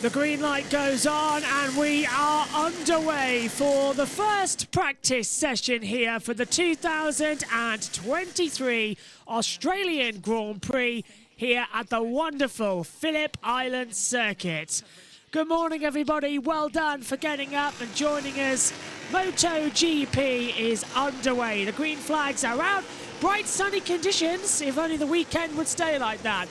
The green light goes on and we are underway for the first practice session here for the 2023 Australian Grand Prix here at the wonderful Phillip Island Circuit. Good morning everybody, well done for getting up and joining us. MotoGP is underway. The green flags are out, bright sunny conditions, if only the weekend would stay like that.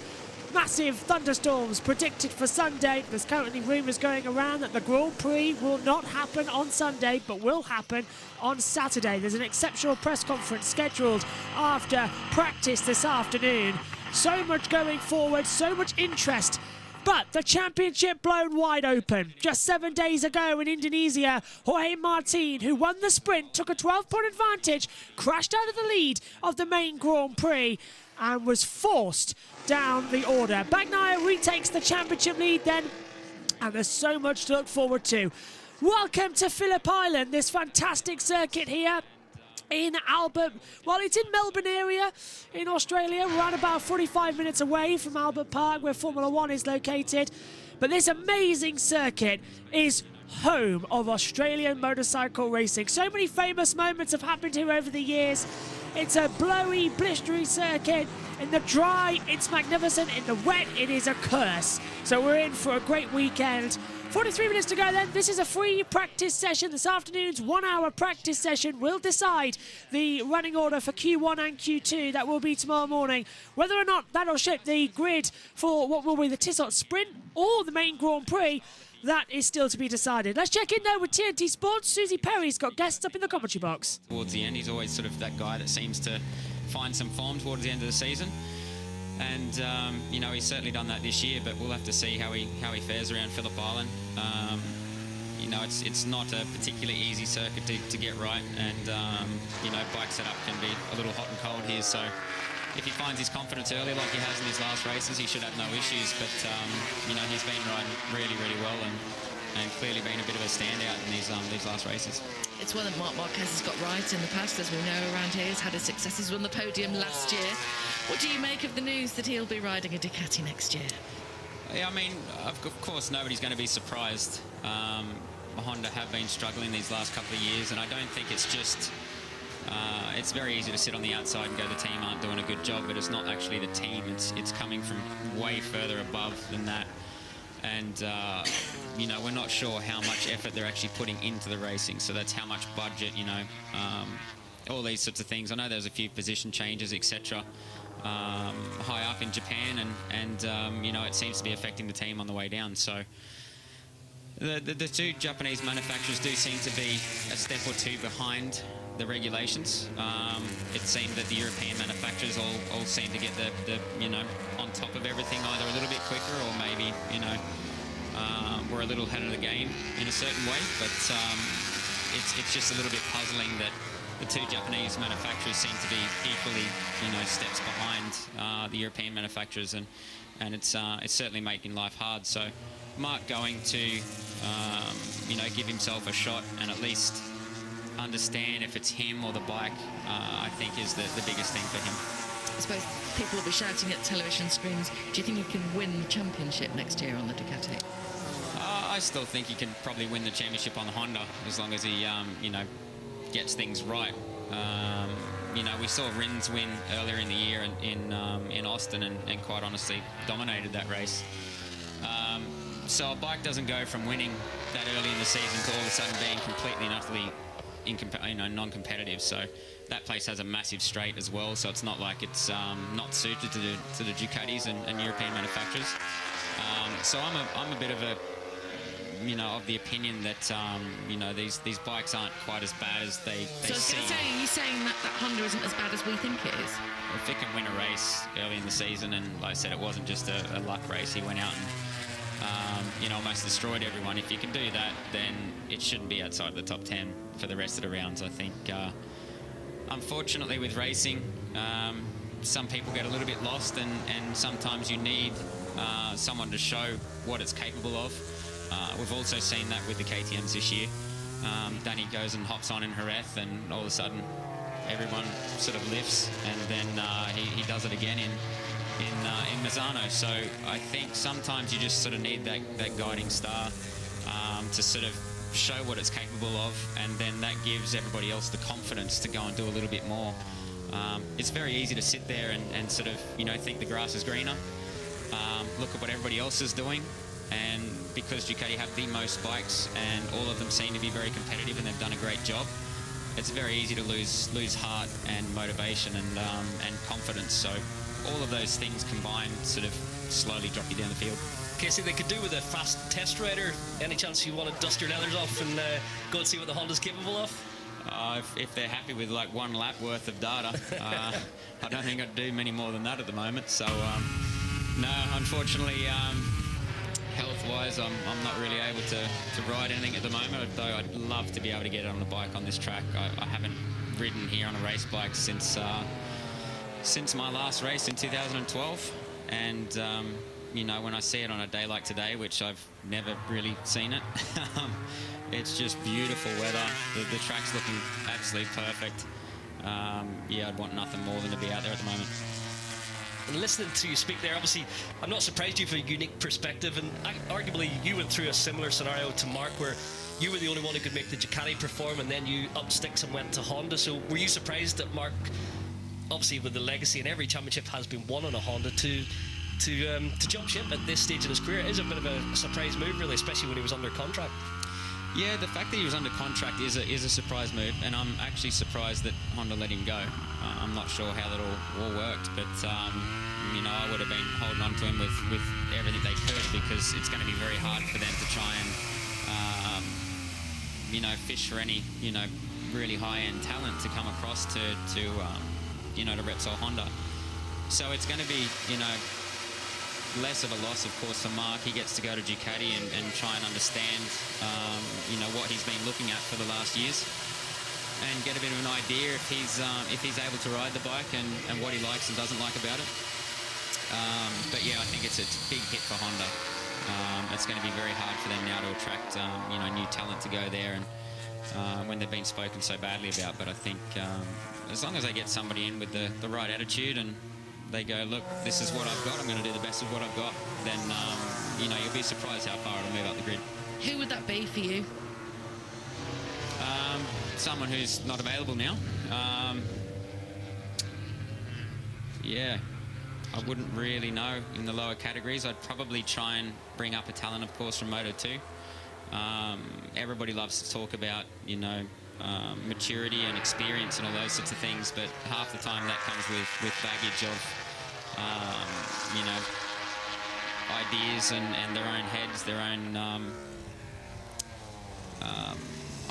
Massive thunderstorms predicted for Sunday. There's currently rumours going around that the Grand Prix will not happen on Sunday, but will happen on Saturday. There's an exceptional press conference scheduled after practice this afternoon. So much going forward, so much interest. But the championship blown wide open. Just 7 days ago in Indonesia, Jorge Martin, who won the sprint, took a 12-point advantage, crashed out of the lead of the main Grand Prix, and was forced down the order. Bagnaia retakes the championship lead then, and there's so much to look forward to. Welcome to Phillip Island, this fantastic circuit here in Albert. Well, it's in Melbourne area in Australia. We're around about 45 minutes away from Albert Park, where Formula One is located. But this amazing circuit is home of Australian motorcycle racing. So many famous moments have happened here over the years. It's a blowy, blistery circuit. In the dry, it's magnificent. In the wet, it is a curse. So we're in for a great weekend. 43 minutes to go then. This is a free practice session. This afternoon's 1 hour practice session will decide the running order for Q1 and Q2. That will be tomorrow morning. Whether or not that'll shape the grid for what will be the Tissot Sprint or the main Grand Prix, that is still to be decided. Let's check in though with TNT Sports. Susie Perry's got guests up in the commentary box. Towards the end, he's always sort of that guy that seems to find some form towards the end of the season. And, you know, he's certainly done that this year, but we'll have to see how he fares around Phillip Island. You know, it's not a particularly easy circuit to get right, and, you know, bike setup can be a little hot and cold here, so if he finds his confidence early like he has in his last races, he should have no issues, but, you know, he's been riding really, really well and clearly been a bit of a standout in these last races. It's one that Marc Marquez has got right in the past, as we know around here. He's had his successes, won the podium last year. What do you make of the news that he'll be riding a Ducati next year? Yeah, I mean, of course, nobody's going to be surprised. Honda have been struggling these last couple of years, and I don't think it's just... it's very easy to sit on the outside and go, the team aren't doing a good job, but it's not actually the team. It's coming from way further above than that. And, you know, we're not sure how much effort they're actually putting into the racing. So that's how much budget, you know, all these sorts of things. I know there's a few position changes, etc. High up in Japan, and you know, it seems to be affecting the team on the way down. So the two Japanese manufacturers do seem to be a step or two behind the regulations. It seemed that the European manufacturers all seem to get the you know, on top of everything, either a little bit quicker or maybe, you know, we're a little ahead of the game in a certain way, but it's just a little bit puzzling that the two Japanese manufacturers seem to be equally, you know, steps behind the European manufacturers, and it's certainly making life hard. So Mark going to, you know, give himself a shot and at least understand if it's him or the bike, I think is the biggest thing for him. I suppose people will be shouting at television screens. Do you think he can win the championship next year on the Ducati? I still think he can probably win the championship on the Honda as long as he, you know, gets things right. You know, we saw Rins win earlier in the year in Austin, and quite honestly dominated that race. So a bike doesn't go from winning that early in the season to all of a sudden being completely and utterly non-competitive. So that place has a massive straight as well, so it's not like it's not suited to the Ducatis and European manufacturers. So I'm a bit of a, you know, of the opinion that you know, these bikes aren't quite as bad as they so seem. So are you saying that Honda isn't as bad as we think it is? If it can win a race early in the season, and like I said, it wasn't just a luck race, he went out and you know, almost destroyed everyone. If you can do that, then it shouldn't be outside the top 10 for the rest of the rounds. I think, unfortunately, with racing, some people get a little bit lost, and sometimes you need someone to show what it's capable of. We've also seen that with the KTMs this year. Danny goes and hops on in Jerez, and all of a sudden everyone sort of lifts, and then he does it again in Mazzano. So I think sometimes you just sort of need that guiding star to sort of show what it's capable of, and then that gives everybody else the confidence to go and do a little bit more. It's very easy to sit there and sort of, you know, think the grass is greener, look at what everybody else is doing, and because Ducati have the most bikes and all of them seem to be very competitive and they've done a great job, it's very easy to lose heart and motivation and confidence. So all of those things combined sort of slowly drop you down the field. Casey, they could do with a fast test rider. Any chance you want to dust your leathers off and go and see what the Honda's capable of? If they're happy with like 1 lap worth of data, I don't think I'd do many more than that at the moment. So no, unfortunately, health-wise, I'm not really able to ride anything at the moment, though I'd love to be able to get on the bike on this track. I haven't ridden here on a race bike since my last race in 2012, and you know, when I see it on a day like today, which I've never really seen it, it's just beautiful weather. The track's looking absolutely perfect. Yeah, I'd want nothing more than to be out there at the moment. And listening to you speak there, obviously, I'm not surprised you have a unique perspective, and arguably you went through a similar scenario to Mark, where you were the only one who could make the Ducati perform, and then you up sticks and went to Honda. So were you surprised that Mark, obviously with the legacy and every championship has been won on a Honda, to jump ship at this stage in his career? It is a bit of a surprise move, really, especially when he was under contract. Yeah, the fact that he was under contract is a surprise move, and I'm actually surprised that Honda let him go. I'm not sure how that all worked, but you know, I would have been holding on to him with everything they could, because it's going to be very hard for them to try and you know, fish for any, you know, really high-end talent to come across to you know, to Repsol Honda. So it's going to be, you know, less of a loss, of course, for Mark. He gets to go to Ducati and try and understand, you know, what he's been looking at for the last years, and get a bit of an idea if he's able to ride the bike and what he likes and doesn't like about it. But yeah, I think it's a big hit for Honda. It's going to be very hard for them now to attract, you know, new talent to go there, and when they've been spoken so badly about. But I think as long as they get somebody in with the right attitude, and they go, look, this is what I've got, I'm going to do the best of what I've got, then, you know, you'll be surprised how far it'll move up the grid. Who would that be for you? Someone who's not available now. Yeah, I wouldn't really know in the lower categories. I'd probably try and bring up a talent, of course, from Moto2. Everybody loves to talk about, you know, maturity and experience and all those sorts of things, but half the time that comes with baggage of you know, ideas and their own heads, their own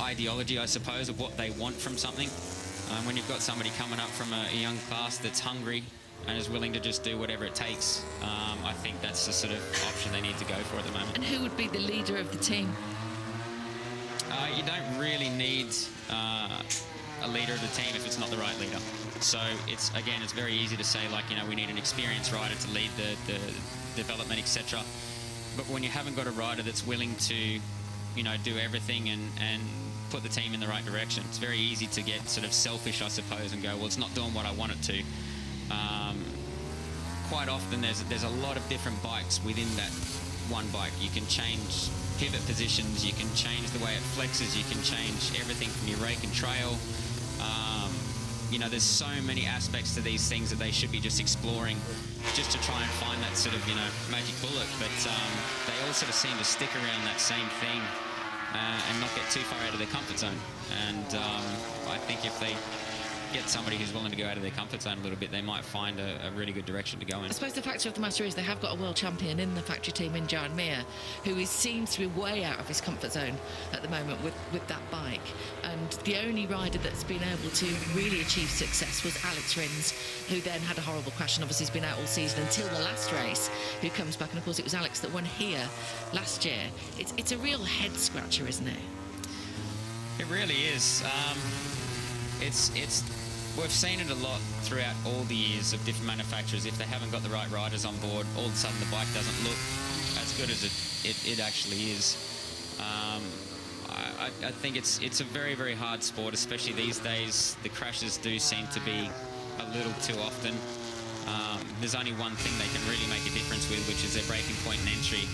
ideology, I suppose, of what they want from something. When you've got somebody coming up from a young class that's hungry and is willing to just do whatever it takes, I think that's the sort of option they need to go for at the moment. And who would be the leader of the team? You don't really need a leader of the team if it's not the right leader. So it's very easy to say, like, you know, we need an experienced rider to lead the development, etc. But when you haven't got a rider that's willing to, you know, do everything and put the team in the right direction, it's very easy to get sort of selfish, I suppose, and go, well, it's not doing what I want it to. Quite often there's a lot of different bikes within that one bike. You can change pivot positions, you can change the way it flexes, you can change everything from your rake and trail. You know, there's so many aspects to these things that they should be just exploring, just to try and find that sort of, you know, magic bullet. But they all sort of seem to stick around that same thing and not get too far out of their comfort zone. And I think if they get somebody who's willing to go out of their comfort zone a little bit, they might find a really good direction to go in. I suppose the fact of the matter is they have got a world champion in the factory team in Jaron Mir, who seems to be way out of his comfort zone at the moment with that bike. And the only rider that's been able to really achieve success was Alex Rins, who then had a horrible crash and obviously has been out all season until the last race, who comes back. And of course it was Alex that won here last year. It's a real head scratcher, isn't it? It really is. We've seen it a lot throughout all the years of different manufacturers. If they haven't got the right riders on board, all of a sudden the bike doesn't look as good as it actually is. I think it's a very, very hard sport, especially these days. The crashes do seem to be a little too often. there's only one thing they can really make a difference with, which is their braking point and entry.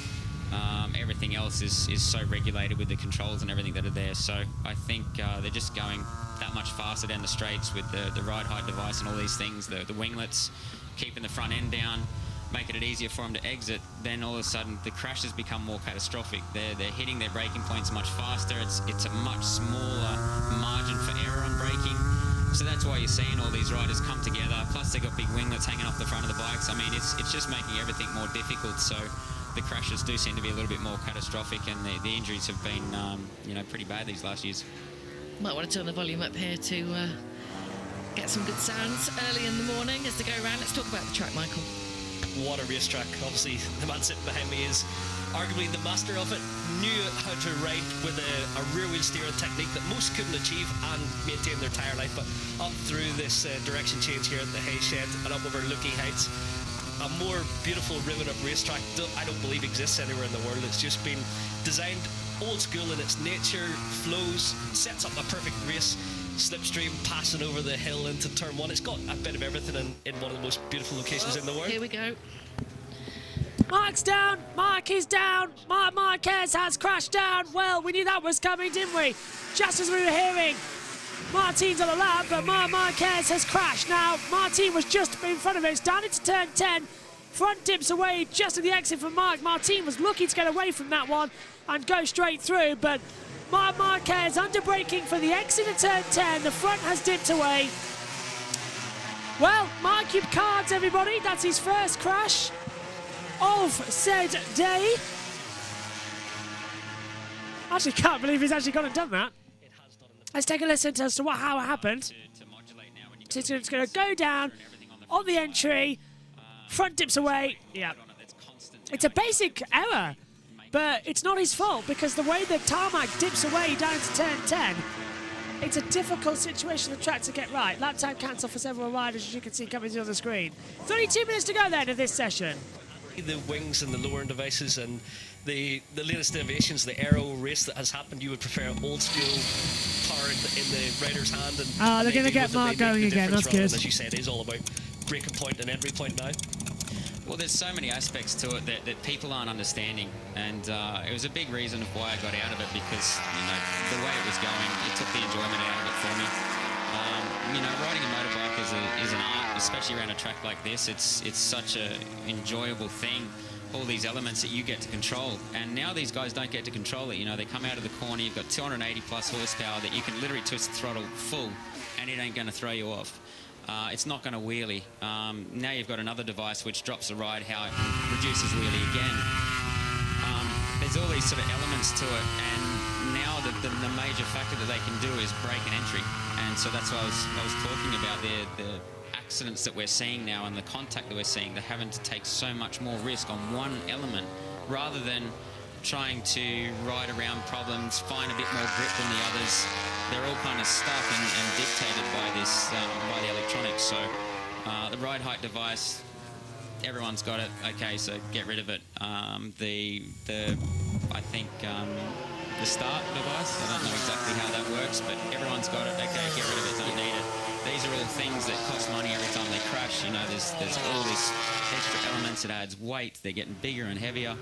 Everything else is so regulated with the controls and everything that are there. So I think they're just going that much faster down the straights with the ride height device and all these things, the winglets, keeping the front end down, making it easier for them to exit. Then all of a sudden the crashes become more catastrophic. They're hitting their braking points much faster. It's a much smaller margin for error on braking. So that's why you're seeing all these riders come together. Plus they've got big winglets hanging off the front of the bikes. I mean, it's just making everything more difficult. So the crashes do seem to be a little bit more catastrophic, and the injuries have been, pretty bad these last years. Might want to turn the volume up here to get some good sounds early in the morning as they go around. Let's talk about the track, Michael. What a racetrack. Obviously, the man sitting behind me is arguably the master of it. Knew how to ride with a rear wheel steering technique that most couldn't achieve and maintain their tyre life. But up through this direction change here at the Hay Shed and up over Lookie Heights, a more beautiful ribbon of racetrack I don't believe exists anywhere in the world. It's just been designed old school in its nature, flows, sets up a perfect race. Slipstream passing over the hill into turn one. It's got a bit of everything in one of the most beautiful locations in the world. Here we go. Mark's down. Mark is down. Mark Marquez has crashed down. Well, we knew that was coming, didn't we? Just as we were hearing Martin's on the lap, but Mark Marquez has crashed. Now, Martin was just in front of it. It's down into turn 10. Front dips away just at the exit from Mark. Martin was lucky to get away from that one and go straight through, but Mark Marquez under braking for the exit of turn 10. The front has dipped away. Well, Mark your cards, everybody. That's his first crash of said day. I actually can't believe he's actually gone and done that. Let's take a listen as to how it happened. So it's going to go down on the entry. Front dips away. Yeah. It's a basic error, but it's not his fault because the way the tarmac dips away down to turn 10, it's a difficult situation for the track to get right. Lap time cancel for several riders, as you can see coming through on the screen. 32 minutes to go then of this session. The wings and the lowering devices and the latest innovations, the aero race that has happened, you would prefer old school power in the rider's hand. And they're going to get Mark going again. That's good. As you said, it is all about braking point and entry point now. Well, there's so many aspects to it that people aren't understanding, and it was a big reason of why I got out of it because, the way it was going, it took the enjoyment out of it for me. Riding a motorbike is an art, especially around a track like this. It's such an enjoyable thing, all these elements that you get to control, and now these guys don't get to control it. They come out of the corner, you've got 280 plus horsepower that you can literally twist the throttle full, and it ain't going to throw you off. It's not going to wheelie. Now you've got another device which drops the ride height and reduces wheelie again. There's all these sort of elements to it, and now the major factor that they can do is brake and entry. And so that's what I was talking about the accidents that we're seeing now and the contact that we're seeing. They're having to take so much more risk on one element rather than trying to ride around problems, find a bit more grip than the others. They're all kind of stuck and dictated by this, by the electronics. So the ride height device, everyone's got it. Okay, so get rid of it. I think the start device, I don't know exactly how that works, but everyone's got it. Okay, get rid of it, don't need it. These are all things that cost money every time they crash. There's all this extra elements. It adds weight. They're getting bigger and heavier.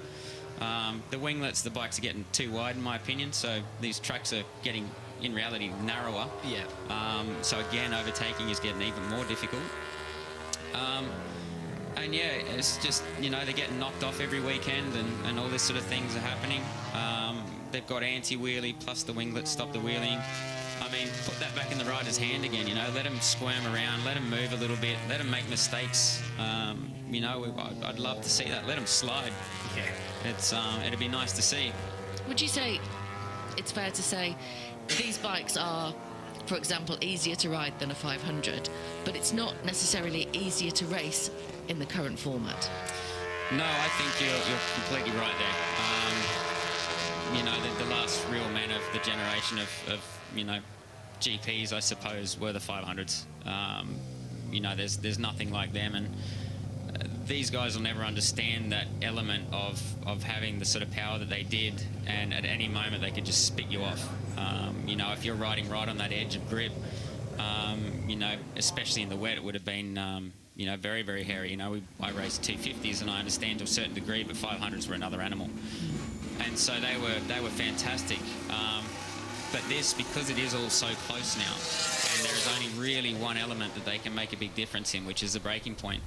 The winglets, the bikes are getting too wide in my opinion, so these tracks are getting, in reality, narrower. Yeah. So again, overtaking is getting even more difficult. And yeah, it's just, they're getting knocked off every weekend and all this sort of things are happening. They've got anti-wheelie plus the winglets stop the wheeling. I mean, put that back in the rider's hand again, let them squirm around, let them move a little bit, let them make mistakes. I'd love to see that. Let them slide. Yeah. It'd be nice to see. Would you say it's fair to say these bikes are, for example, easier to ride than a 500, but it's not necessarily easier to race in the current format? No, I think you're completely right there. The last real men of the generation of GPs, I suppose, were the 500s. There's nothing like them, and these guys will never understand that element of having the sort of power that they did, and at any moment they could just spit you off. If you're riding right on that edge of grip, especially in the wet, it would have been very, very hairy. I raced 250s, and I understand to a certain degree, but 500s were another animal. And so they were fantastic. But this, because it is all so close now, and there is only really one element that they can make a big difference in, which is the braking point,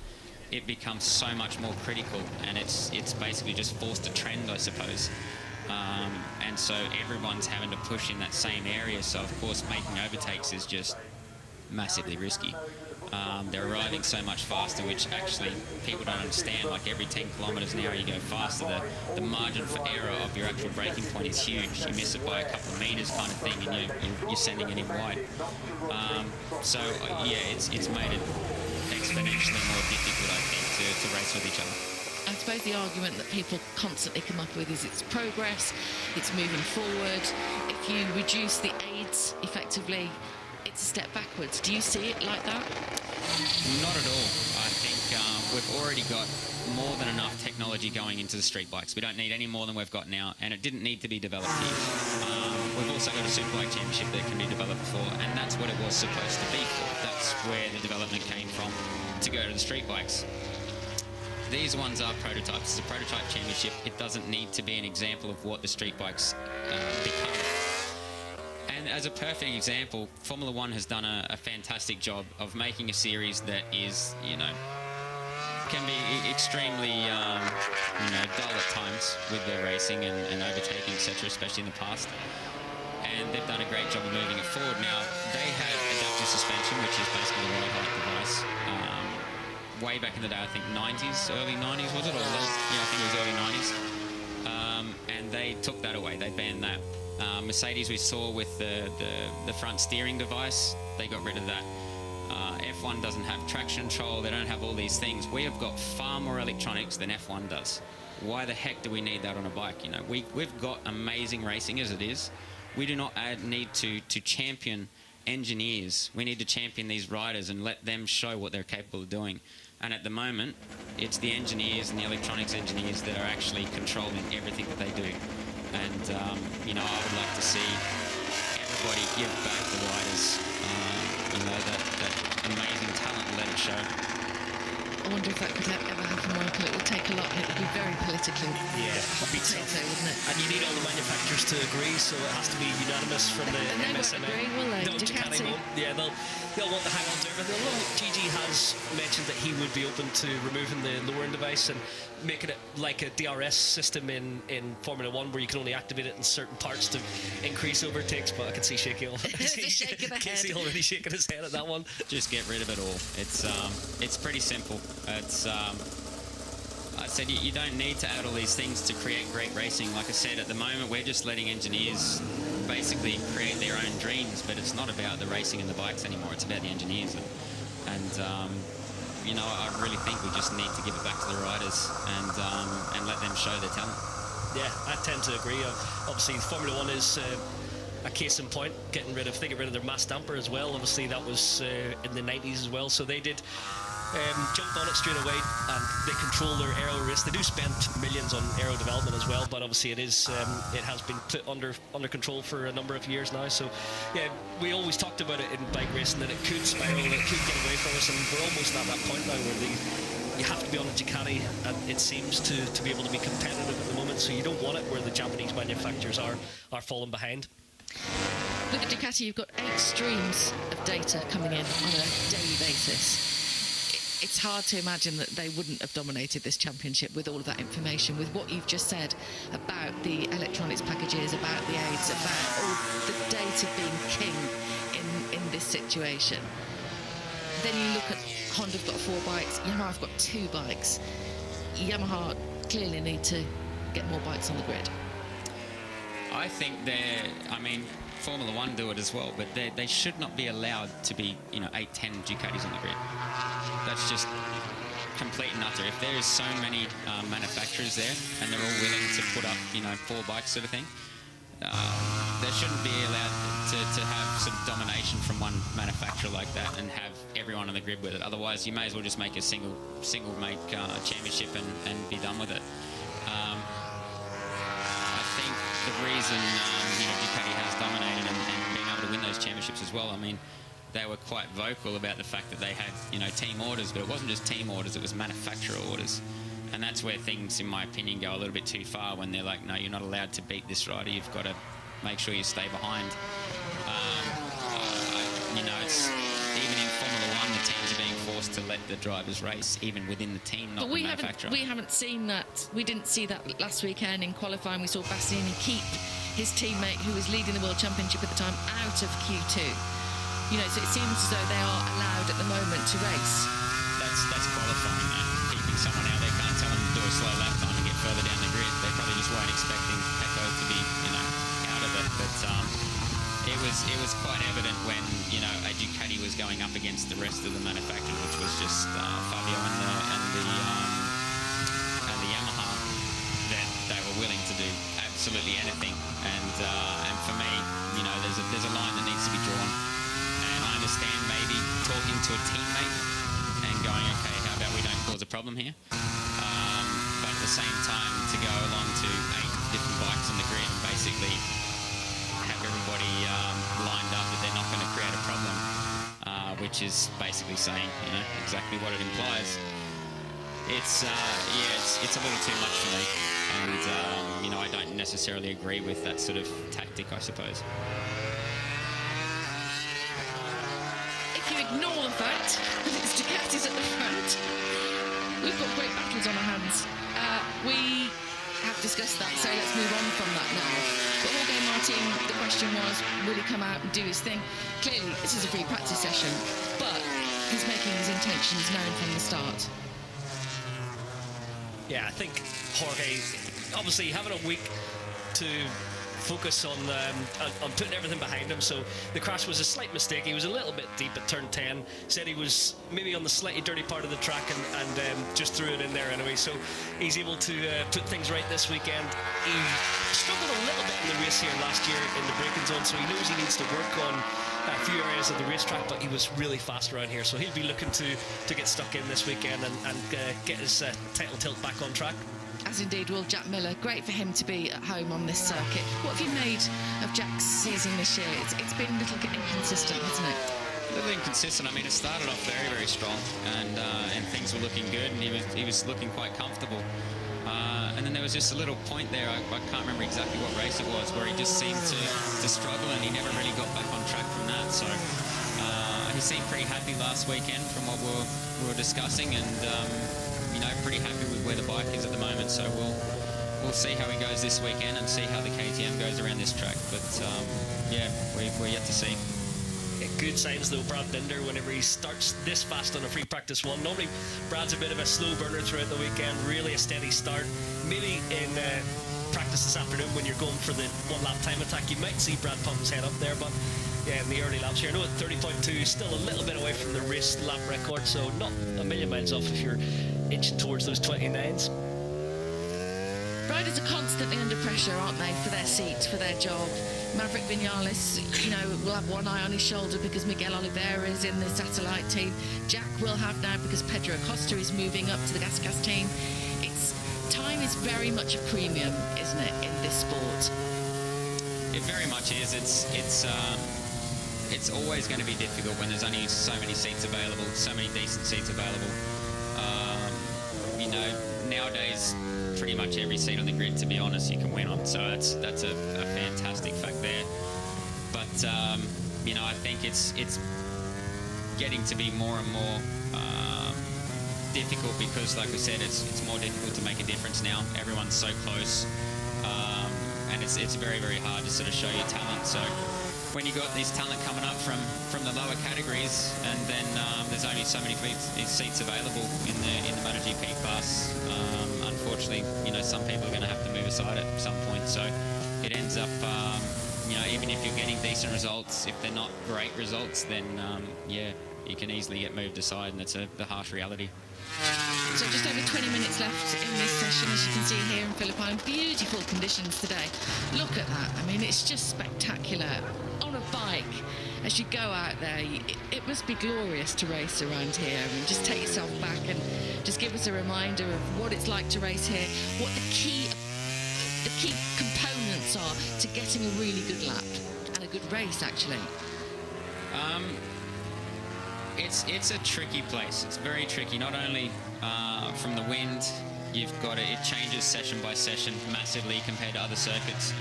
it becomes so much more critical, and it's basically just forced a trend, I suppose. And so everyone's having to push in that same area. So of course, making overtakes is just massively risky. They're arriving so much faster, which actually people don't understand. Like every 10 kilometres an hour you go faster, the margin for error of your actual braking point is huge. You miss it by a couple of metres kind of thing, and you're sending it in wide. It's made it exponentially more difficult, I think, to race with each other. I suppose the argument that people constantly come up with is it's progress, it's moving forward. If you reduce the aids, effectively, it's a step backwards. Do you see it like that? Not at all. I think we've already got more than enough technology going into the street bikes. We don't need any more than we've got now, and it didn't need to be developed here. We've also got a Superbike Championship that can be developed for, and that's what it was supposed to be for. That's where the development came from, to go to the street bikes. These ones are prototypes. It's a prototype championship. It doesn't need to be an example of what the street bikes become. And as a perfect example, Formula One has done a fantastic job of making a series that is, can be extremely, dull at times with their racing and overtaking, etc., especially in the past. And they've done a great job of moving it forward. Now, they had adaptive suspension, which is basically a ride height device. Way back in the day, I think early 90s, was it? I think it was early 90s. And they took that away. They banned that. Mercedes, we saw with the front steering device, they got rid of that. F1 doesn't have traction control. They don't have all these things. We have got far more electronics than F1 does. Why the heck do we need that on a bike? We've got amazing racing as it is. We do not need to champion engineers. We need to champion these riders and let them show what they're capable of doing. And at the moment, it's the engineers and the electronics engineers that are actually controlling everything that they do. And, I would like to see everybody give back the riders, that amazing talent and let it show. I wonder if that could ever happen, Michael. It would take a lot. It would be very politically hot potato, wouldn't it? And you need all the manufacturers to agree, so it has to be unanimous from the they MSMA. won't agree, will they? No, Ducati won't. Yeah, they'll want to hang on to everything. Although Gigi has mentioned that he would be open to removing the lowering device and making it like a DRS system in Formula One, where you can only activate it in certain parts to increase overtakes. But I can see Shaky Casey already shaking his head at that one. Just get rid of it all. It's pretty simple. I said you don't need to add all these things to create great racing. Like I said, at the moment we're just letting engineers basically create their own dreams, but it's not about the racing and the bikes anymore. It's about the engineers, I really think we just need to give it back to the riders and let them show their talent. Yeah, I tend to agree. Obviously, Formula One is a case in point. They get rid of their mass damper as well. Obviously, that was in the 90s as well. So they did jumped on it straight away, and they control their aero risk. They do spend millions on aero development as well, but obviously it has been put under control for a number of years now. So yeah, we always talked about it in bike racing, that it could spiral, it could get away from us, and we're almost at that point now where you have to be on a Ducati, and it seems to be able to be competitive at the moment. So you don't want it where the Japanese manufacturers are falling behind. Look at Ducati, you've got 8 streams of data coming in on a daily basis. It's hard to imagine that they wouldn't have dominated this championship with all of that information, with what you've just said about the electronics packages, about the aids, about all the data being king in this situation. Then you look at Honda's got 4 bikes, Yamaha's got 2 bikes. Yamaha clearly need to get more bikes on the grid. I think Formula One do it as well, but they should not be allowed to be, 8, 10 Ducatis on the grid. That's just complete and utter. If there is so many manufacturers there and they're all willing to put up, 4 bikes sort of thing, they shouldn't be allowed to have some domination from one manufacturer like that and have everyone on the grid with it. Otherwise, you may as well just make a single make championship and be done with it. I think the reason Ducati has dominated and being able to win those championships as well, they were quite vocal about the fact that they had, team orders, but it wasn't just team orders, it was manufacturer orders. And that's where things, in my opinion, go a little bit too far, when they're like, no, you're not allowed to beat this rider, you've got to make sure you stay behind. It's even in Formula One, the teams are being forced to let the drivers race, even within the team, not the manufacturer. We haven't seen that. We didn't see that last weekend in qualifying. We saw Bastianini keep his teammate, who was leading the World Championship at the time, out of Q2. So it seems as though they are allowed at the moment to race. That's qualifying, though. Keeping someone out there, can't tell them to do a slow lap time and get further down the grid. They probably just weren't expecting Pecco to be, out of it. But it was quite evident when, a Ducati was going up against the rest of the manufacturers, which was just Fabio and the Yamaha, that they were willing to do absolutely anything. And for me, there's a line that needs to be drawn. And I understand maybe talking to a teammate and going, okay, how about we don't cause a problem here? But at the same time, to go along to 8 different bikes on the grid and basically have everybody lined up that they're not going to create a problem, which is basically saying, exactly what it implies. It's a little too much for me, and I don't necessarily agree with that sort of tactic, I suppose. If you ignore the fact that it's Ducatis at the front, we've got great battles on our hands. We have discussed that, so let's move on from that now. But Jorge Martin, the question was, will he come out and do his thing? Clearly, this is a free practice session, but he's making his intentions known from the start. Yeah, I think Jorge, obviously having a week to focus on putting everything behind him. So the crash was a slight mistake. He was a little bit deep at turn 10. Said he was maybe on the slightly dirty part of the track and just threw it in there anyway. So he's able to put things right this weekend. He struggled a little bit in the race here last year in the braking zone, so he knows he needs to work on a few areas of the racetrack, but he was really fast around here. So he'll be looking to get stuck in this weekend and get his title tilt back on track. As indeed will Jack Miller. Great for him to be at home on this circuit. What have you made of Jack's season this year? It's been a little bit inconsistent, hasn't it? A little inconsistent. I mean, it started off very, very strong, and things were looking good, and he was looking quite comfortable. And then there was just a little point there, I can't remember exactly what race it was, where he just seemed to struggle, and he never really got back on track from that. So he seemed pretty happy last weekend from what we were discussing, and pretty happy with where the bike is at the moment. So we'll see how he goes this weekend and see how the KTM goes around this track. But we're yet to see. Good signs though, Brad Binder, whenever he starts this fast on a free practice one. Normally Brad's a bit of a slow burner throughout the weekend, really a steady start. Maybe in practice this afternoon when you're going for the 1 lap time attack, you might see Brad pump his head up there, but yeah, in the early laps here, I know at 30.2 still a little bit away from the race lap record, so not a million miles off if you're inching towards those 29s. Riders are constantly under pressure, aren't they, for their seats, for their job. Maverick Vinales, will have one eye on his shoulder because Miguel Oliveira is in the satellite team. Jack will have now because Pedro Acosta is moving up to the GasGas team. Time is very much a premium, isn't it, in this sport? It very much is. It's always going to be difficult when there's only so many seats available, so many decent seats available. Nowadays, pretty much every seat on the grid, to be honest, you can win on. So that's a fantastic fact there. But I think it's getting to be more and more difficult because, like I said, it's more difficult to make a difference now. Everyone's so close, and it's very, very hard to sort of show your talent. So when you got this talent coming up from the lower categories, and then there's only so many seats available in the MotoGP class, unfortunately, some people are going to have to move aside at some point. So it ends up, even if you're getting decent results, if they're not great results, then you can easily get moved aside, and it's the harsh reality. So just over 20 minutes left in this session, as you can see here in Philippine. Beautiful conditions today. Look at that. I mean, it's just spectacular. On a bike, as you go out there, it must be glorious to race around here. I mean, just take yourself back and just give us a reminder of what it's like to race here, what the key components are to getting a really good lap and a good race, actually. it's a tricky place. It's very tricky. Not only from the wind, you've got it changes session by session massively compared to other circuits.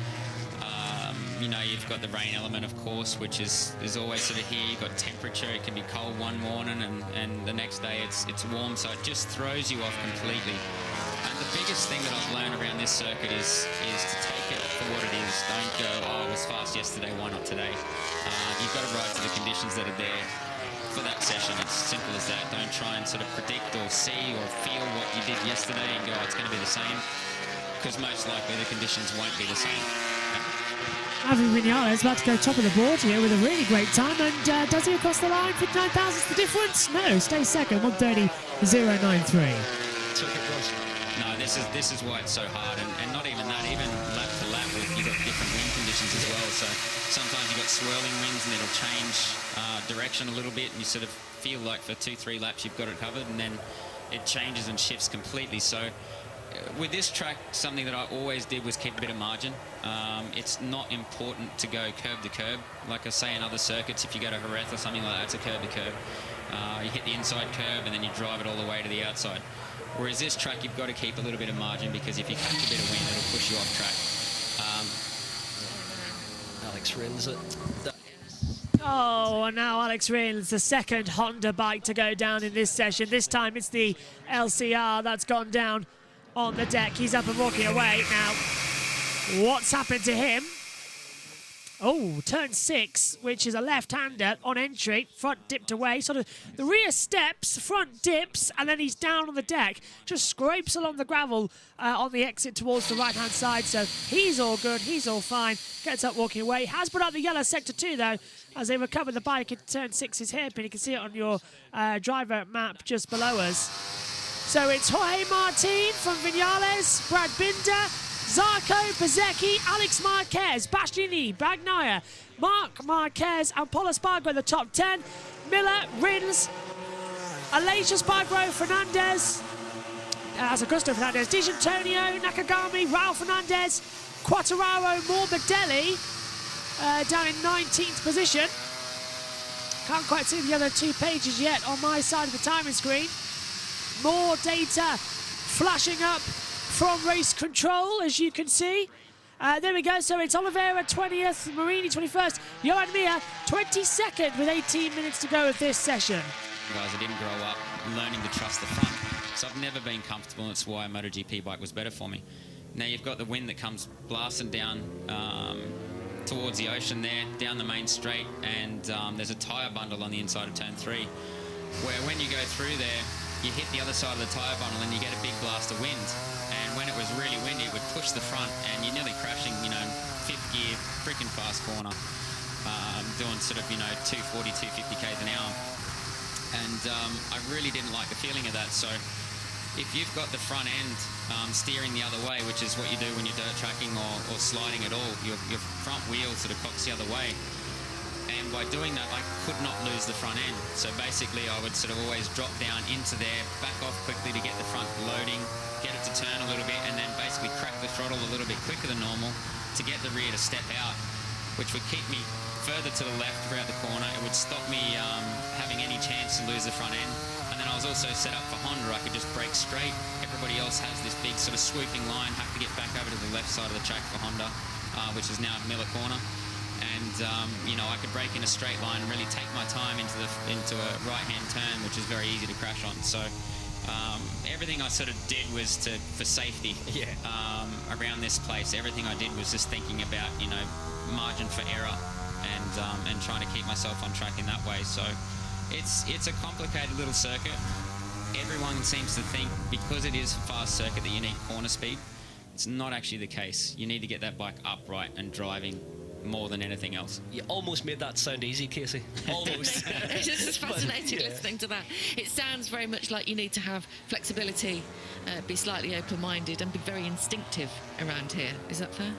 You know, you've got the rain element, of course, which is always sort of here. You've got temperature. It can be cold one morning, and the next day it's warm. So it just throws you off completely. And the biggest thing that I've learned around this circuit is to take it for what it is. Don't go, oh, it was fast yesterday, why not today? You've got to ride to the conditions that are there for that session. It's simple as that. Don't try and sort of predict or see or feel what you did yesterday and go, oh, it's going to be the same, because most likely the conditions won't be the same. Avi Vinales is about to go top of the board here with a really great time, and does he across the line? 59 thousandths the difference? No, stays second, 1:30.093. No, this is why it's so hard, and not even that, even lap to lap, you've got different wind conditions as well. So sometimes you've got swirling winds and it'll change direction a little bit, and you sort of feel like for 2-3 laps you've got it covered, and then it changes and shifts completely. So with this track, something that I always did was keep a bit of margin. It's not important to go curb to curb. Like I say in other circuits, if you go to Jerez or something like that, it's a curb to curb. You hit the inside curb and then you drive it all the way to the outside. Whereas this track, you've got to keep a little bit of margin, because if you catch a bit of wind, it'll push you off track. Alex Rins it. Oh, and now Alex Rins, the second Honda bike to go down in this session. This time it's the LCR that's gone down on the deck. He's up and walking away. Now, what's happened to him? Oh, turn 6, which is a left-hander on entry. Front dipped away, sort of the rear steps, front dips, and then he's down on the deck. Just scrapes along the gravel on the exit towards the right-hand side. So he's all good, he's all fine. Gets up walking away. Has put out the yellow sector 2, though, as they recover the bike at turn 6's hairpin. You can see it on your driver map just below us. So it's Jorge Martin from Vinales, Brad Binder, Zarco, Bezecchi, Alex Marquez, Bastianini, Bagnaia, Mark Marquez and Paul Espargaro in the top 10. Miller, Rins, Aleix Espargaro, Fernandez, Augusto Fernandez, Di Antonio, Nakagami, Raul Fernandez, Quattararo, Morbidelli down in 19th position. Can't quite see the other 2 pages yet on my side of the timing screen. More data flashing up from race control, as you can see. There we go. So it's Oliveira 20th, Marini 21st, Johan Mir 22nd with 18 minutes to go of this session. Guys, I didn't grow up learning to trust the front, so I've never been comfortable, and that's why a MotoGP bike was better for me. Now you've got the wind that comes blasting down towards the ocean there, down the main straight, and there's a tyre bundle on the inside of turn 3, where when you go through there, you hit the other side of the tyre bundle and you get a big blast of wind. And when it was really windy, it would push the front, and you're nearly crashing, you know, 5th gear, freaking fast corner, doing sort of, you know, 240, 250 k's an hour. And I really didn't like the feeling of that. So if you've got the front end steering the other way, which is what you do when you're dirt tracking or sliding at all, your front wheel sort of cocks the other way. And by doing that, I could not lose the front end. So basically, I would sort of always drop down into there, back off quickly to get the front loading, get it to turn a little bit, and then basically crack the throttle a little bit quicker than normal to get the rear to step out, which would keep me further to the left throughout the corner. It would stop me having any chance to lose the front end. And then I was also set up for Honda. I could just brake straight. Everybody else has this big sort of swooping line, have to get back over to the left side of the track for Honda, which is now Miller Corner. And you know, I could brake in a straight line and really take my time into a right-hand turn, which is very easy to crash on. So everything I sort of did was for safety. Yeah. Around this place, everything I did was just thinking about, you know, margin for error and trying to keep myself on track in that way. So it's a complicated little circuit. Everyone seems to think because it is a fast circuit that you need corner speed. It's not actually the case. You need to get that bike upright and driving more than anything else. You almost made that sound easy, Casey. Almost. It's just fascinating listening to that. It sounds very much like you need to have flexibility, be slightly open-minded and be very instinctive around here. Is that fair?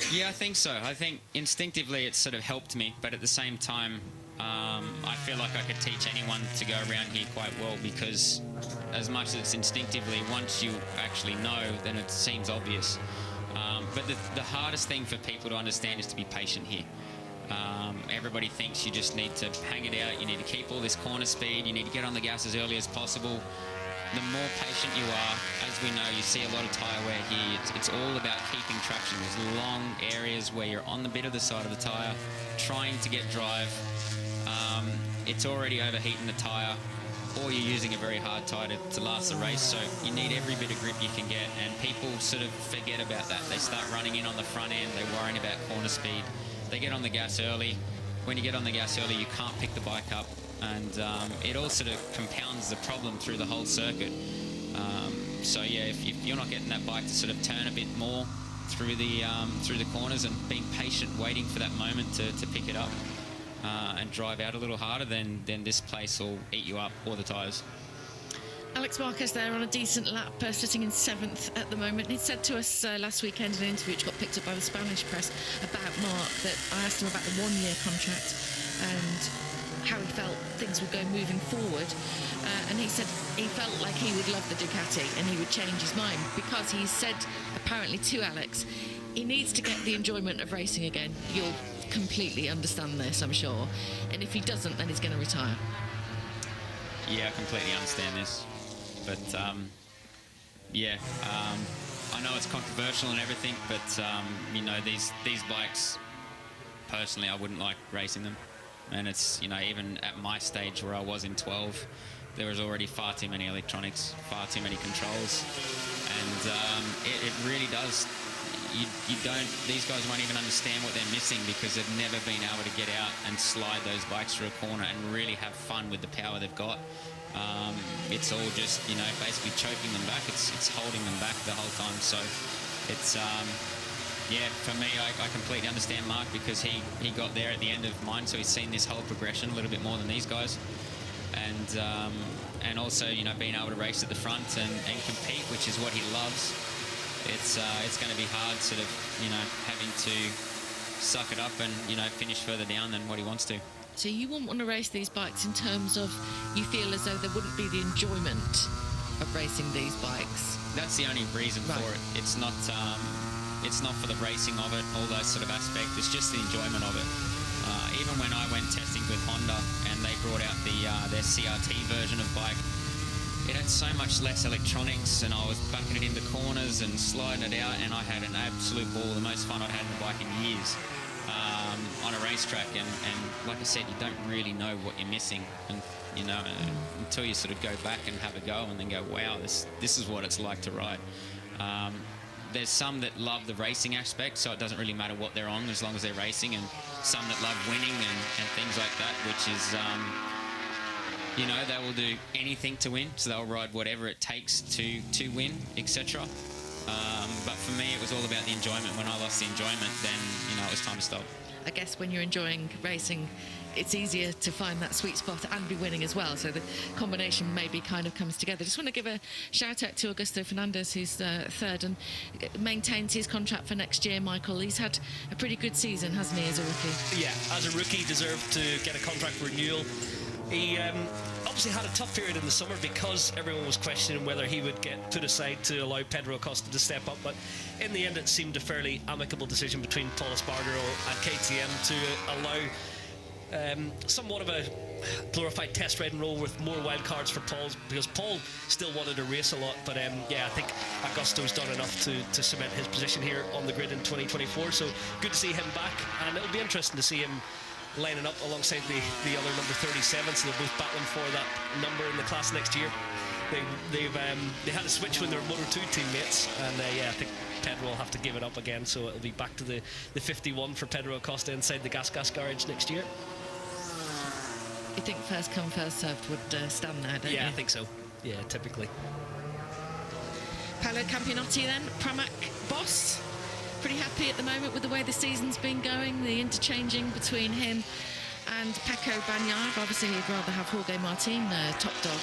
Yeah, I think so. I think instinctively it's sort of helped me, but at the same time, I feel like I could teach anyone to go around here quite well, because as much as it's instinctively, once you actually know, then it seems obvious. But the hardest thing for people to understand is to be patient here. Everybody thinks you just need to hang it out, you need to keep all this corner speed, you need to get on the gas as early as possible. The more patient you are, as we know, you see a lot of tyre wear here, it's all about keeping traction. There's long areas where you're on the bit of the side of the tyre, trying to get drive. It's already overheating the tyre, or you're using a very hard tyre to last the race, so you need every bit of grip you can get, and people sort of forget about that. They start running in on the front end, they're worrying about corner speed, they get on the gas early. When you get on the gas early, you can't pick the bike up, and it all sort of compounds the problem through the whole circuit. So yeah, if you're not getting that bike to sort of turn a bit more through the corners and being patient, waiting for that moment to pick it up and drive out a little harder, then this place will eat you up, or the tyres. Alex Marquez there on a decent lap, sitting in 7th at the moment. He said to us last weekend in an interview which got picked up by the Spanish press about Mark, that I asked him about the one-year contract and how he felt things would go moving forward, and he said he felt like he would love the Ducati and he would change his mind, because he said apparently to Alex he needs to get the enjoyment of racing again. You'll completely understand this, I'm sure, and if he doesn't, then he's going to retire. Yeah, I completely understand this. But, I know it's controversial and everything, but, you know, these bikes, personally, I wouldn't like racing them. And it's, you know, even at my stage where I was in 12, there was already far too many electronics, far too many controls. And it really does. These guys won't even understand what they're missing, because they've never been able to get out and slide those bikes through a corner and really have fun with the power they've got. It's all just, you know, basically choking them back. It's holding them back the whole time. So it's, for me, I completely understand Mark, because he got there at the end of mine, so he's seen this whole progression a little bit more than these guys. And also, you know, being able to race at the front and compete, which is what he loves. It's going to be hard, sort of, you know, having to suck it up and, you know, finish further down than what he wants to. So you wouldn't want to race these bikes in terms of, you feel as though there wouldn't be the enjoyment of racing these bikes? That's the only reason for it. It's not for the racing of it, all those sort of aspects. It's just the enjoyment of it. Even when I went testing with Honda and they brought out their CRT version of bike, it had so much less electronics, and I was backing it into corners and sliding it out, and I had an absolute ball, the most fun I'd had in the bike in years, on a racetrack. And like I said, you don't really know what you're missing, and you know, until you sort of go back and have a go and then go, wow, this is what it's like to ride. There's some that love the racing aspect, so it doesn't really matter what they're on as long as they're racing, and some that love winning and things like that, which is you know, they will do anything to win, so they'll ride whatever it takes to win, etc. But for me, it was all about the enjoyment. When I lost the enjoyment, then, you know, it was time to stop. I guess when you're enjoying racing, it's easier to find that sweet spot and be winning as well, so the combination maybe kind of comes together. Just want to give a shout out to Augusto Fernandez, who's third and maintains his contract for next year. Michael, he's had a pretty good season, hasn't he, as a rookie? Yeah, as a rookie, deserved to get a contract renewal. He obviously had a tough period in the summer because everyone was questioning whether he would get put aside to allow Pedro Acosta to step up, but in the end it seemed a fairly amicable decision between Paul Espargaro and KTM to allow somewhat of a glorified test riding role with more wild cards for Paul, because Paul still wanted to race a lot, but I think Augusto's done enough to cement his position here on the grid in 2024, so good to see him back, and it'll be interesting to see him lining up alongside the other number 37, so they're both battling for that number in the class next year. They had a switch when they were Moto2 teammates, and I think Pedro will have to give it up again, so it'll be back to the 51 for Pedro Acosta inside the Gas garage next year. You think first come first served would stand there, don't you? Yeah, I think so. Yeah, typically. Paolo Campionotti then, Pramac boss. Pretty happy at the moment with the way the season's been going, the interchanging between him and Pecco Bagnaia. Obviously he'd rather have Jorge Martin, top dog,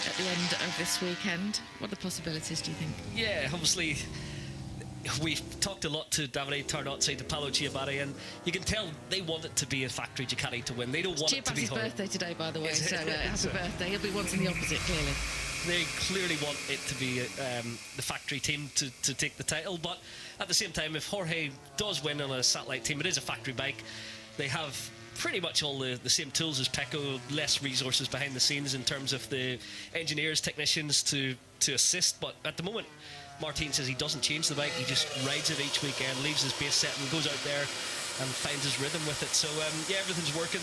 at the end of this weekend. What are the possibilities, do you think? Yeah, obviously we've talked a lot to Davide Tardozzi, to Paolo Ciabatti, and you can tell they want it to be a factory Ducati to win. They don't want it to be Ciabatti's birthday today, by the way, so happy birthday. He'll be wanting the opposite, clearly. They clearly want it to be the factory team to take the title, but at the same time, if Jorge does win on a satellite team, it is a factory bike, they have pretty much all the same tools as Pecco, less resources behind the scenes in terms of the engineers, technicians to assist. But at the moment, Martin says he doesn't change the bike, he just rides it each weekend, leaves his base set and goes out there and finds his rhythm with it. So yeah, everything's working.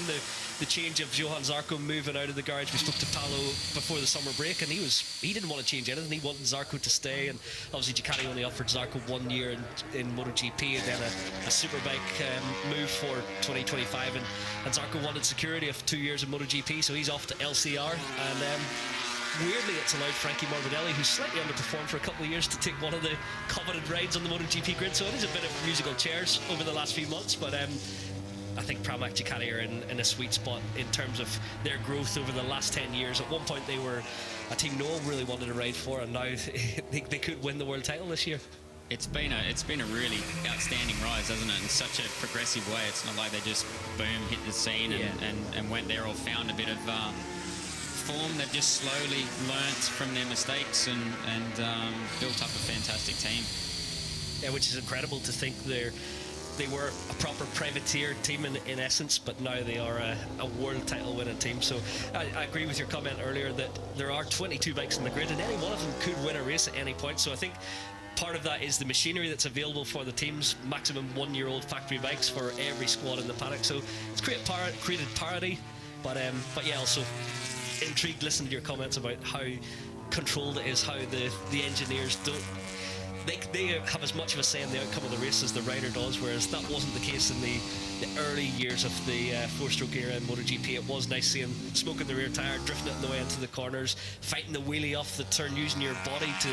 The change of Johan Zarco moving out of the garage, we spoke to Paolo before the summer break, and he didn't want to change anything. He wanted Zarco to stay, and obviously Ducati only offered Zarco 1 year in MotoGP, and then a superbike move for 2025, and Zarco wanted security of 2 years in MotoGP, so he's off to LCR. And weirdly, it's allowed Frankie Morbidelli, who's slightly underperformed for a couple of years, to take one of the coveted rides on the MotoGP grid. So it is a bit of musical chairs over the last few months, but I think Pramac Ducati are in a sweet spot in terms of their growth over the last 10 years. At one point, they were a team no one really wanted to ride for, and now they could win the world title this year. It's been a really outstanding rise, hasn't it? In such a progressive way. It's not like they just boom hit the scene and went there or found a bit of form. They've just slowly learnt from their mistakes and built up a fantastic team. Yeah, which is incredible to think they were a proper privateer team in essence, but now they are a world title winning team. So I agree with your comment earlier that there are 22 bikes in the grid and any one of them could win a race at any point. So I think part of that is the machinery that's available for the teams, maximum 1 year old factory bikes for every squad in the paddock. So it's created parity, but yeah, also intrigued listening to your comments about how controlled it is, how the engineers don't, they have as much of a say in the outcome of the race as the rider does, whereas that wasn't the case in the early years of the four-stroke era in MotoGP. It was nice seeing smoke in the rear tyre, drifting it on the way into the corners, fighting the wheelie off the turn, using your body to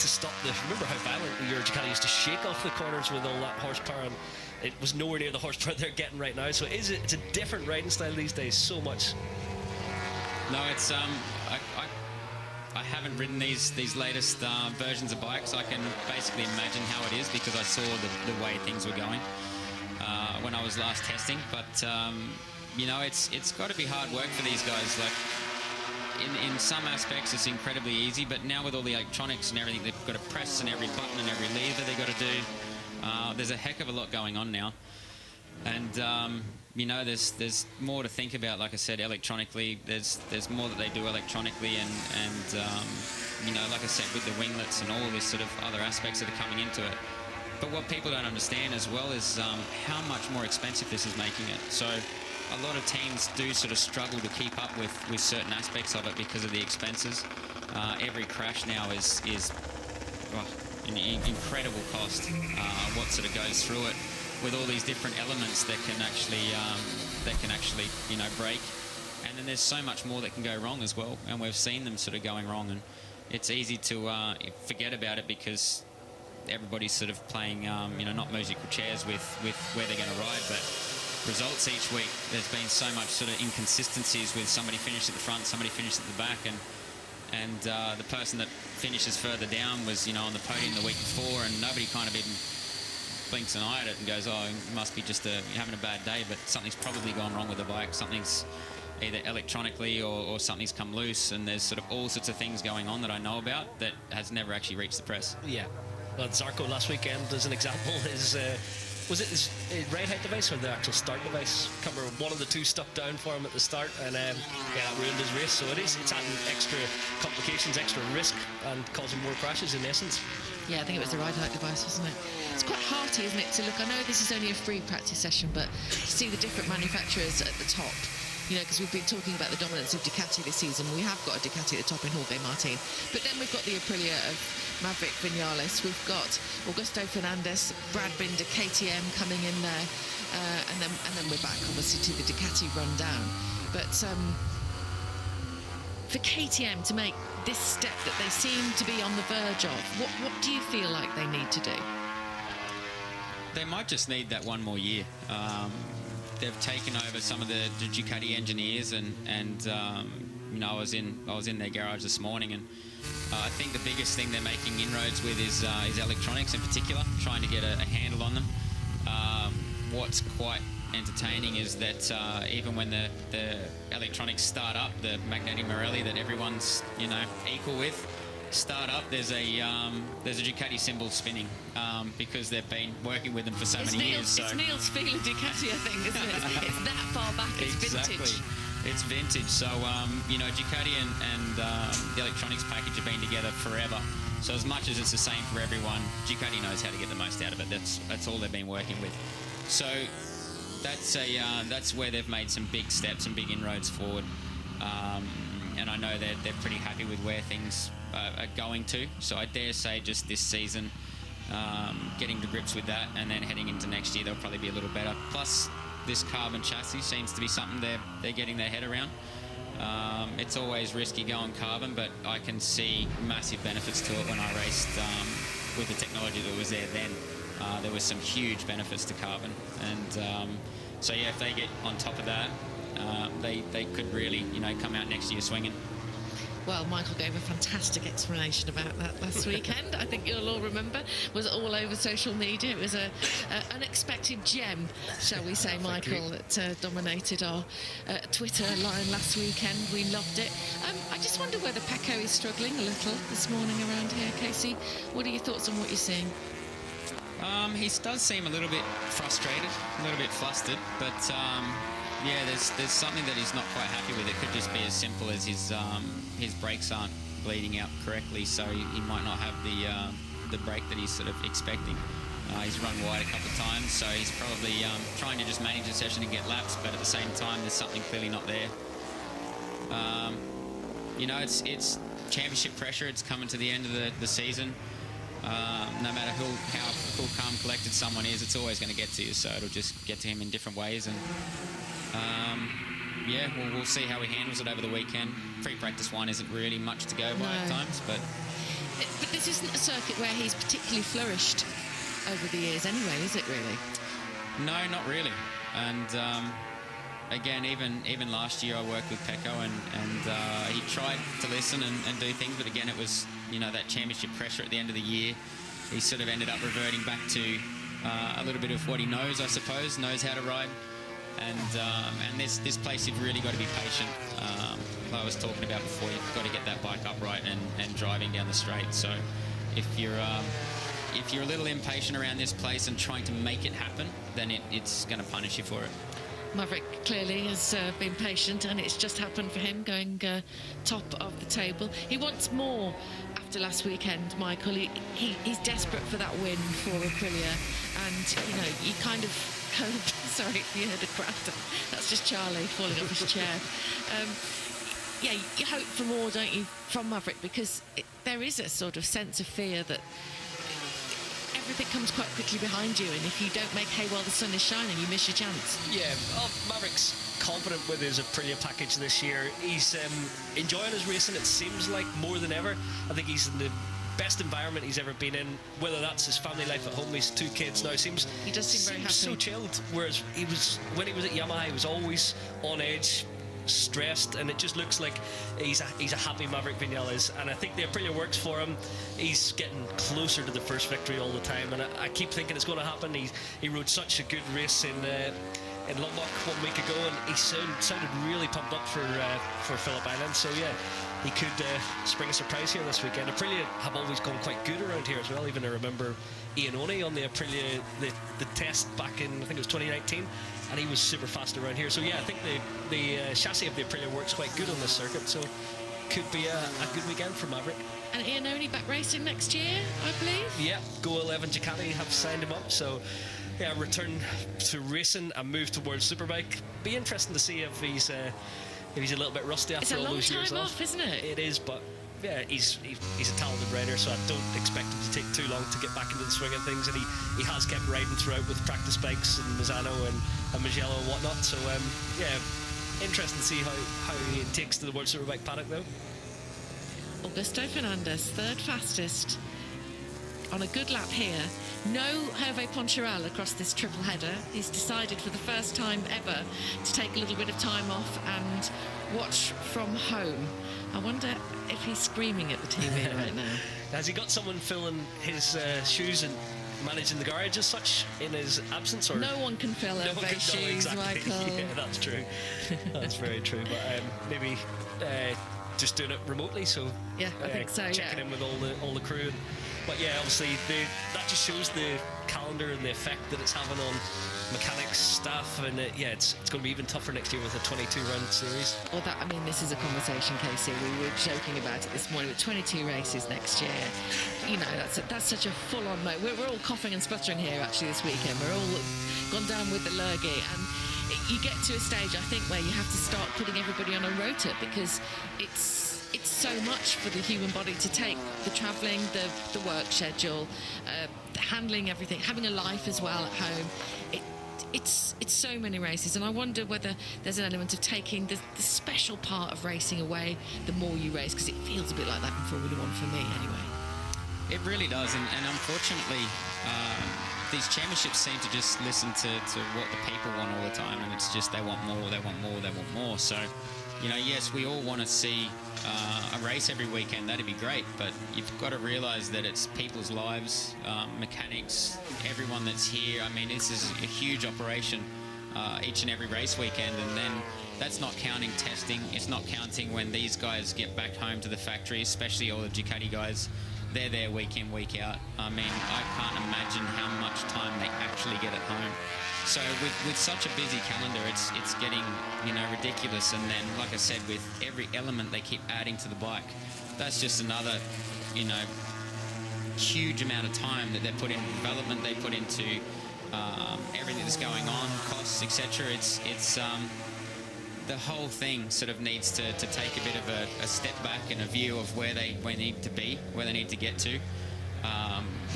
stop remember how violently your Ducati used to shake off the corners with all that horsepower, and it was nowhere near the horsepower they're getting right now. So it's a different riding style these days, so much. No, it's I haven't ridden these latest versions of bikes. I can basically imagine how it is because I saw the way things were going when I was last testing. But you know, it's got to be hard work for these guys. Like in some aspects, it's incredibly easy, but now with all the electronics and everything, they've got to press and every button and every lever they've got to do. There's a heck of a lot going on now, and you know, there's more to think about. Like I said, electronically, there's more that they do electronically, and you know, like I said, with the winglets and all this sort of other aspects that are coming into it. But what people don't understand as well is how much more expensive this is making it. So a lot of teams do sort of struggle to keep up with certain aspects of it because of the expenses. Every crash now is an incredible cost. What sort of goes through it, with all these different elements that can actually you know, break, and then there's so much more that can go wrong as well, and we've seen them sort of going wrong, and it's easy to forget about it because everybody's sort of playing you know, not musical chairs with where they're going to ride, but results each week. There's been so much sort of inconsistencies with somebody finished at the front, somebody finished at the back, and the person that finishes further down was, you know, on the podium the week before, and nobody kind of even blinks an eye at it and goes, oh, it must be just having a bad day, but something's probably gone wrong with the bike. Something's either electronically or something's come loose, and there's sort of all sorts of things going on that I know about that has never actually reached the press. Yeah. Well, Zarco last weekend, as an example, was it his ride height device or the actual start device? Can't remember, one of the two stuck down for him at the start, and yeah, that ruined his race. So it's adding extra complications, extra risk, and causing more crashes in essence. Yeah, I think it was the ride height device, wasn't it? It's quite hearty, isn't it, to look. I know this is only a free practice session, but to see the different manufacturers at the top, you know, because we've been talking about the dominance of Ducati this season. We have got a Ducati at the top in Jorge Martin, but then we've got the Aprilia of Maverick Vinales. We've got Augusto Fernandez, Brad Binder, KTM coming in there, and then we're back obviously to the Ducati rundown. But for KTM to make this step that they seem to be on the verge of, what do you feel like they need to do? They might just need that one more year. They've taken over some of the Ducati engineers, and you know, I was in their garage this morning, and I think the biggest thing they're making inroads with is electronics in particular, trying to get a handle on them. What's quite entertaining is that even when the electronics start up, the Magneti Marelli that everyone's, you know, equal with, start up, there's a Ducati symbol spinning because they've been working with them for so many years. So It's Neil's feeling Ducati, I think, isn't it? It's that far back. It's vintage. It's vintage. So Ducati and the electronics package have been together forever. So as much as it's the same for everyone, Ducati knows how to get the most out of it. That's all they've been working with. So that's where they've made some big steps and big inroads forward. And I know they're pretty happy with where things are going to. So I dare say just this season, getting to grips with that, and then heading into next year, they'll probably be a little better. Plus, this carbon chassis seems to be something they're getting their head around. It's always risky going carbon, but I can see massive benefits to it when I raced with the technology that was there then. There was some huge benefits to carbon. And so, yeah, if they get on top of that, they could really, come out next year swinging. Well, Michael gave a fantastic explanation about that last weekend. I think you'll all remember. It was all over social media. It was an unexpected gem, shall we say, Michael, that dominated our Twitter line last weekend. We loved it. I just wonder whether Pecco is struggling a little this morning around here. Casey, what are your thoughts on what you're seeing? He does seem a little bit frustrated, a little bit flustered, but yeah, there's something that he's not quite happy with. It could just be as simple as his brakes aren't bleeding out correctly, so he might not have the brake that he's sort of expecting. He's run wide a couple of times, so he's probably trying to just manage the session and get laps, but at the same time, there's something clearly not there. It's championship pressure. It's coming to the end of the season. No matter how cool, calm, collected someone is, it's always going to get to you, so it'll just get to him in different ways. And yeah, we'll see how he handles it over the weekend. Free practice one isn't really much to go by at times, but this isn't a circuit where he's particularly flourished over the years anyway, is it really? No, not really. And again, even last year I worked with Pecco, and he tried to listen and do things, but again, it was that championship pressure at the end of the year. He sort of ended up reverting back to a little bit of what he knows, I suppose, knows how to ride. And this place, you've really got to be patient. Like I was talking about before, you've got to get that bike upright and driving down the straight. So if you're a little impatient around this place and trying to make it happen, then it's going to punish you for it. Maverick clearly has been patient, and it's just happened for him, going top of the table. He wants more after last weekend, Michael. He's desperate for that win for Aprilia, and you kind of hope. Sorry, you heard a crack. That's just Charlie falling off his chair. Yeah, you hope for more, don't you, from Maverick, because there is a sort of sense of fear that everything comes quite quickly behind you, and if you don't make hay while the sun is shining, you miss your chance. Yeah, Maverick's confident with his Aprilia package this year. He's enjoying his racing, it seems like, more than ever. I think he's in the best environment he's ever been in, whether that's his family life at home. He's 2 kids now. He does seem very happy. So chilled, whereas when he was at Yamaha, he was always on edge, stressed, and it just looks like he's a happy Maverick Vinales, and I think the Aprilia works for him. He's getting closer to the first victory all the time, and I keep thinking it's going to happen. He rode such a good race in Lombok 1 week ago, and he sounded really pumped up for Phillip Island. So yeah, he could spring a surprise here this weekend. Aprilia have always gone quite good around here as well. Even I remember Ian Oney on the Aprilia the test back in, I think it was 2019, and he was super fast around here. So yeah, I think the chassis of the Aprilia works quite good on this circuit, so could be a good weekend for Maverick. And Ian Oney back racing next year, I believe? Yeah, Go 11 Ducati have signed him up, so yeah, return to racing and move towards Superbike. Be interesting to see if he's a little bit rusty after all those years off. It's a long time off, isn't it? It is, but yeah, he's a talented rider, so I don't expect him to take too long to get back into the swing of things, and he has kept riding throughout with practice bikes and Misano and Mugello and whatnot, so yeah, interesting to see how he takes to the World Superbike paddock though. Augusto Fernandez, 3rd fastest on a good lap here. No Hervé Poncharal across this triple header. He's decided for the first time ever to take a little bit of time off and watch from home. I wonder if he's screaming at the TV right now. Has he got someone filling his shoes and managing the garage as such in his absence? Or no one can fill Hervé's shoes, exactly. Michael. Yeah, that's true. That's very true. But maybe just doing it remotely. So Yeah, I think so. Checking Yeah. in with all the crew. But yeah, obviously that just shows the calendar and the effect that it's having on mechanics, staff, and it's going to be even tougher next year with a 22-round series. Well, this is a conversation, Casey. We were joking about it this morning with 22 races next year. You know, that's such a full-on mode. We're all coughing and sputtering here actually this weekend. We're all gone down with the lurgy, and you get to a stage, I think, where you have to start putting everybody on a rota because it's so much for the human body to take. The travelling, the work schedule, handling everything, having a life as well at home. It's so many races, and I wonder whether there's an element of taking the special part of racing away the more you race, because it feels a bit like that in Formula One for me anyway. It really does, and unfortunately, these championships seem to just listen to what the people want all the time, and it's just they want more, they want more, they want more. So, you know, yes, we all want to see a race every weekend. That'd be great, but you've got to realise that it's people's lives, mechanics, everyone that's here. I mean, this is a huge operation each and every race weekend, and then that's not counting testing. It's not counting when these guys get back home to the factory, especially all the Ducati guys. They're there week in, week out. I mean, I can't imagine how much time they actually get at home. So with such a busy calendar, it's getting, you know, ridiculous. And then, like I said, with every element they keep adding to the bike, that's just another, you know, huge amount of time that they put in development, they put into everything that's going on, costs, etc. It's the whole thing sort of needs to take a bit of a step back and a view of where they need to be, where they need to get to.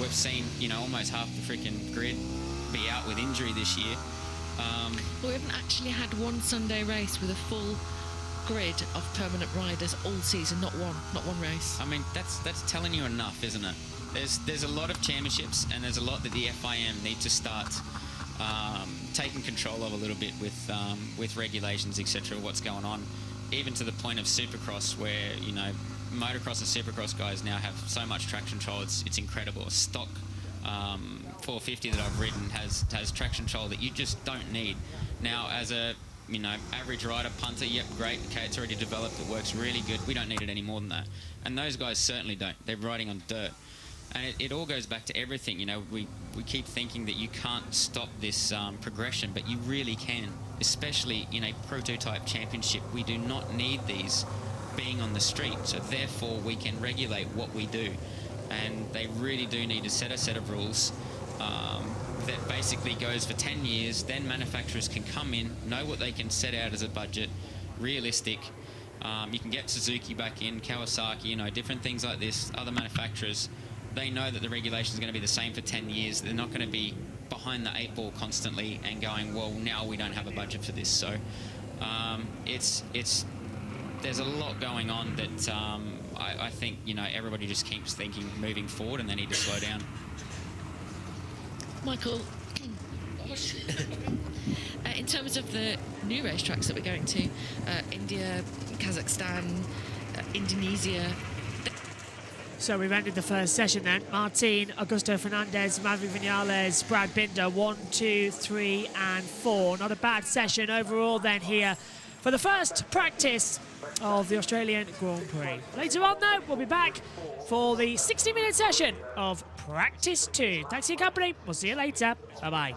We've seen, you know, almost half the freaking grid be out with injury this year. Well, we haven't actually had one Sunday race with a full grid of permanent riders all season, not one race. I mean, that's telling you enough, isn't it? There's a lot of championships, and there's a lot that the FIM need to start taking control of a little bit with regulations, etc. What's going on, even to the point of Supercross, where, you know, motocross and Supercross guys now have so much traction control. It's incredible. A stock 450 that I've ridden has traction control that you just don't need. Now, as a, you know, average rider, punter, yep, great, okay, it's already developed, it works really good. We don't need it any more than that. And those guys certainly don't. They're riding on dirt. And it all goes back to everything. You know, we keep thinking that you can't stop this progression, but you really can, especially in a prototype championship. We do not need these being on the street, so therefore we can regulate what we do. And they really do need to set a set of rules that basically goes for 10 years. Then manufacturers can come in, know what they can set out as a budget, realistic. You can get Suzuki back in, Kawasaki, you know, different things like this, other manufacturers. They know that the regulation is going to be the same for 10 years. They're not going to be behind the 8 ball constantly and going, well, now we don't have a budget for this. So there's a lot going on that I think, you know, everybody just keeps thinking moving forward, and they need to slow down. Michael, in terms of the new racetracks that we're going to, India, Kazakhstan, Indonesia. So we've ended the first session then. Martin, Augusto Fernandez, Maverick Vinales, Brad Binder, 1, 2, 3 and 4. Not a bad session overall then here for the first practice of the Australian Grand Prix. Later on though, we'll be back for the 60-minute session of Practice 2. Thanks for your company. We'll see you later. Bye-bye.